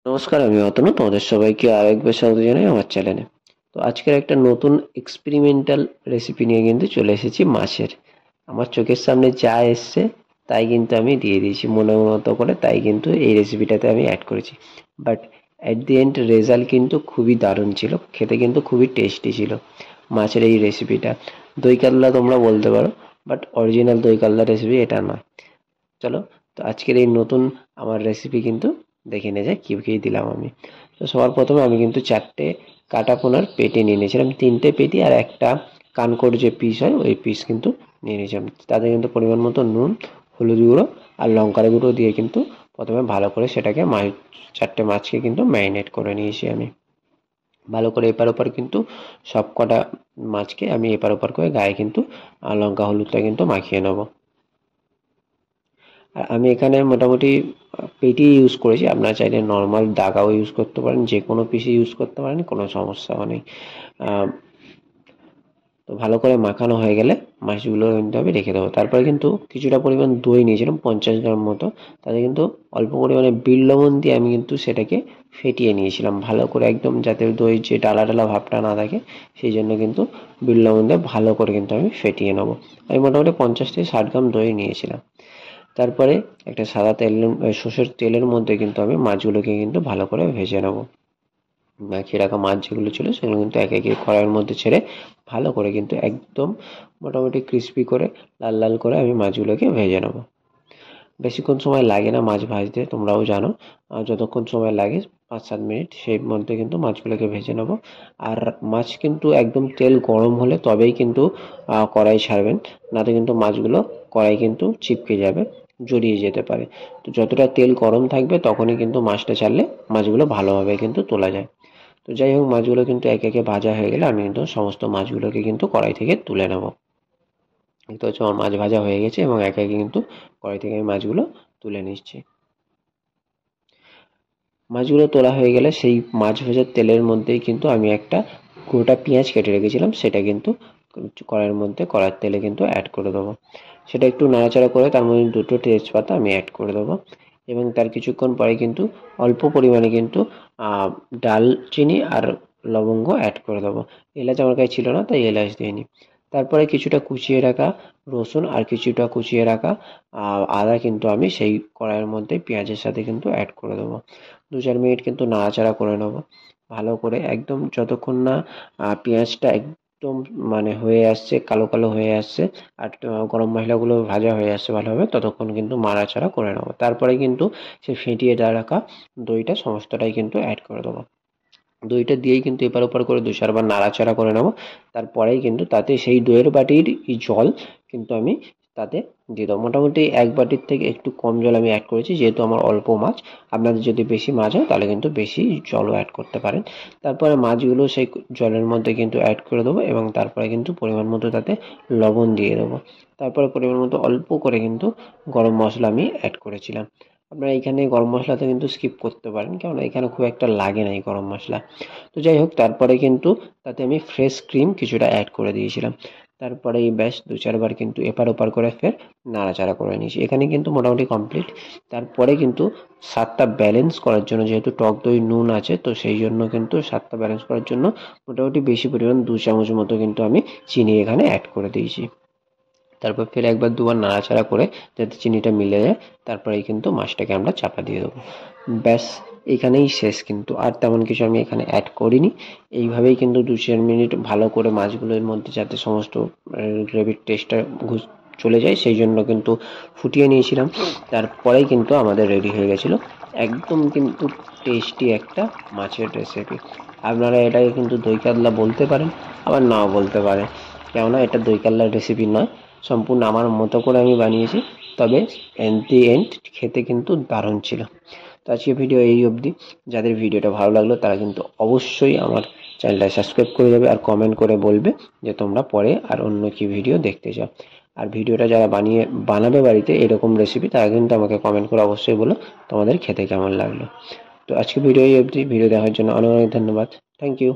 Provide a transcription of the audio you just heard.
নমস্কার, আমি অতনু। তোমাদের সবাইকে আরেকবার স্বাগত জানাই আমার চ্যানেলে। তো আজকের একটা নতুন এক্সপেরিমেন্টাল রেসিপি নিয়ে কিন্তু চলে এসেছি মাছের। আমার চোখের সামনে যা এসছে তাই কিন্তু আমি দিয়ে দিয়েছি মনের মতো করে, তাই কিন্তু এই রেসিপিটাতে আমি অ্যাড করেছি। But at the end result কিন্তু খুবই দারুণ ছিল, খেতে কিন্তু খুবই টেস্টি ছিল মাছের এই রেসিপিটা। দই কাতলা তোমরা বলতে পারো, বাট অরিজিনাল দই কাতলা রেসিপি এটা নয়। চলো, তো আজকের এই নতুন আমার রেসিপি কিন্তু দেখে নিয়ে যাক কী কী দিলাম আমি। তো সবার প্রথমে আমি কিন্তু 4টে কাটা পোনার পেটি নিয়ে নিয়েছিলাম, 3টে পেটি আর একটা কানকোর যে পিস হয় ওই পিস কিন্তু নিয়ে নিয়েছিলাম। তাতে কিন্তু পরিমাণ মতো নুন, হলুদ গুঁড়ো আর লঙ্কার গুঁড়ো দিয়ে কিন্তু প্রথমে ভালো করে সেটাকে 4টে মাছকে কিন্তু ম্যারিনেট করে নিয়েছি আমি। ভালো করে এপার ওপার কিন্তু সব কটা মাছকে আমি এপার ওপার করে গায়ে কিন্তু লঙ্কা হলুদটা কিন্তু মাখিয়ে নেবো। আর আমি এখানে মোটামুটি পেটি ইউজ করেছি, আপনারা চাইলে নর্মাল দাগাও ইউজ করতে পারেন, যে কোনো পিসই ইউজ করতে পারেন, কোনো সমস্যাও নেই। তো ভালো করে মাখানো হয়ে গেলে মাছগুলো কিন্তু আমি রেখে দেবো। তারপরে কিন্তু কিছুটা পরিমাণ দই নিয়েছিলাম, 50 গ্রাম মতো। তাতে কিন্তু অল্প পরিমাণে বিট লবণ দিয়ে আমি কিন্তু সেটাকে ফেটিয়ে নিয়েছিলাম ভালো করে, একদম যাতে দই যে ডালা ডালা ভাবটা না থাকে, সেই জন্য কিন্তু বিট লবণ দিয়ে ভালো করে কিন্তু আমি ফেটিয়ে নেবো। আমি মোটামুটি 50 থেকে 60 গ্রাম দই নিয়েছিলাম। তারপরে একটা সাদা তেল, সর্ষের তেলের মধ্যে কিন্তু আমি মাছগুলোকে কিন্তু ভালো করে ভেজে নেবো। মাখিয়ে রাখা মাছ যেগুলো ছিল সেগুলো কিন্তু একে একে কড়াইয়ের মধ্যে ছেড়ে ভালো করে কিন্তু একদম মোটামুটি ক্রিস্পি করে লাল লাল করে আমি মাছগুলোকে ভেজে নেবো। বেশিক্ষণ সময় লাগে না মাছ ভাজতে, তোমরাও জানো। যতক্ষণ সময় লাগে 5-7 মিনিট, সেই মধ্যে কিন্তু মাছগুলোকে ভেজে নেবো। আর মাছ কিন্তু একদম তেল গরম হলে তবেই কিন্তু কড়াই ছাড়বেন, নাতে কিন্তু মাছগুলো কড়াই কিন্তু চিপকে যাবে, জড়িয়ে যেতে পারে। তো যতটা তেল গরম থাকবে তখনই কিন্তু মাছটা ছাড়লে মাছগুলো ভালোভাবে কিন্তু তোলা যায়। তো যাই হোক, মাছগুলো কিন্তু একে একে ভাজা হয়ে গেলে আমি কিন্তু সমস্ত মাছগুলোকে কিন্তু কড়াই থেকে তুলে নেবো। দেখতে পাচ্ছ আমার মাছ ভাজা হয়ে গেছে এবং একে একে কিন্তু কড়াই থেকে আমি মাছগুলো তুলে নিচ্ছি। মাছগুলো তোলা হয়ে গেলে সেই মাছ ভাজার তেলের মধ্যেই কিন্তু আমি একটা গোটা পেঁয়াজ কেটে রেখেছিলাম, সেটা কিন্তু কড়াইয়ের মধ্যে, কড়ার তেলে কিন্তু অ্যাড করে দেবো। সেটা একটু নাড়াচাড়া করে তার মধ্যে 2টো তেজপাতা আমি অ্যাড করে দেবো। এবং তার কিছুক্ষণ পরে কিন্তু অল্প পরিমাণে কিন্তু ডালচিনি আর লবঙ্গ অ্যাড করে দেবো। এলাচ আমার কাছে ছিল না, তাই এলাচ দিইনি। তারপরে কিছুটা কুচিয়ে রাখা রসুন আর কিছুটা কুচিয়ে রাখা আদা কিন্তু আমি সেই কড়াইয়ের মধ্যে পেঁয়াজের সাথে কিন্তু অ্যাড করে দেবো। 2-4 মিনিট কিন্তু নাড়াচাড়া করে নেবো ভালো করে, একদম যতক্ষণ না পেঁয়াজটা একদম মানে হয়ে আসছে, কালো কালো হয়ে আসছে, আর গরম মশলাগুলো ভাজা হয়ে আসছে ভালোভাবে, ততক্ষণ কিন্তু নাড়াচাড়া করে নেবো। তারপরে কিন্তু সে ফেটিয়ে রাখা দইটা সমস্তটাই কিন্তু অ্যাড করে দেবো। দইটা দিয়েই কিন্তু এপার ওপার করে 2-4 বার নাড়াচাড়া করে নেবো। তারপরেই কিন্তু তাতে সেই দইয়ের বাটির জল কিন্তু আমি তাতে দিয়ে দেবো। মোটামুটি 1 বাটির থেকে একটু কম জল আমি অ্যাড করেছি, যেহেতু আমার অল্প মাছ। আপনাদের যদি বেশি মাছ হয় তাহলে কিন্তু বেশি জলও অ্যাড করতে পারেন। তারপরে মাছগুলো সেই জলের মধ্যে কিন্তু অ্যাড করে দেবো এবং তারপরে কিন্তু পরিমাণ মতো তাতে লবণ দিয়ে দেবো। তারপরে পরিমাণ মতো অল্প করে কিন্তু গরম মশলা আমি অ্যাড করেছিলাম। আপনারা এখানে গরম মশলাটা কিন্তু স্কিপ করতে পারেন, কেননা এখানে খুব একটা লাগে না এই গরম মশলা। তো যাই হোক, তারপরে কিন্তু তাতে আমি ফ্রেশ ক্রিম কিছুটা অ্যাড করে দিয়েছিলাম। তারপরে এই ব্যাস 2-4 বার কিন্তু এপার ওপার করে ফের নাড়াচাড়া করে নিয়েছি। এখানে কিন্তু মোটামুটি কমপ্লিট। তারপরে কিন্তু স্বাদটা ব্যালেন্স করার জন্য, যেহেতু টক দই নুন আছে, তো সেই জন্য কিন্তু স্বাদটা ব্যালেন্স করার জন্য মোটামুটি বেশি পরিমাণ 2 চামচ মতো কিন্তু আমি চিনি এখানে অ্যাড করে দিয়েছি। তারপর ফের 1-2 বার নাড়াচাড়া করে যাতে চিনিটা মিলে যায়, তারপরেই কিন্তু মাছটাকে আমরা চাপা দিয়ে দেবো। ব্যাস, এখানেই শেষ কিন্তু, আর তেমন কিছু আমি এখানে অ্যাড করিনি। এইভাবেই কিন্তু 2-4 মিনিট ভালো করে মাছগুলোর মধ্যে যাতে সমস্ত গ্রেভির টেস্টটা চলে যায়, সেই জন্য কিন্তু ফুটিয়ে নিয়েছিলাম। তারপরেই কিন্তু আমাদের রেডি হয়ে গেছিলো একদম কিন্তু টেস্টি একটা মাছের রেসিপি। আপনারা এটাকে কিন্তু দই কাতলা বলতে পারেন, আবার নাও বলতে পারেন, কেননা এটা দই কাতলার রেসিপি নয়, সম্পূর্ণ আমার মতো করে আমি বানিয়েছি। তবে এট দি এন্ড খেতে কিন্তু দারুণ ছিল। তো আজকের ভিডিও এই অবধি। যাদের ভিডিওটা ভালো লাগলো তারা কিন্তু অবশ্যই আমার চ্যানেলটা সাবস্ক্রাইব করে দেবে আর কমেন্ট করে বলবে যে তোমরা পরে আর অন্য কি ভিডিও দেখতে চাও। আর ভিডিওটা যারা বানাবে বাড়িতে এরকম রেসিপি, তারা কিন্তু আমাকে কমেন্ট করে অবশ্যই বলো তোমাদের খেতে কেমন লাগলো। তো আজকে ভিডিও এই অবধি। ভিডিও দেখার জন্য অনেক অনেক ধন্যবাদ। Thank you.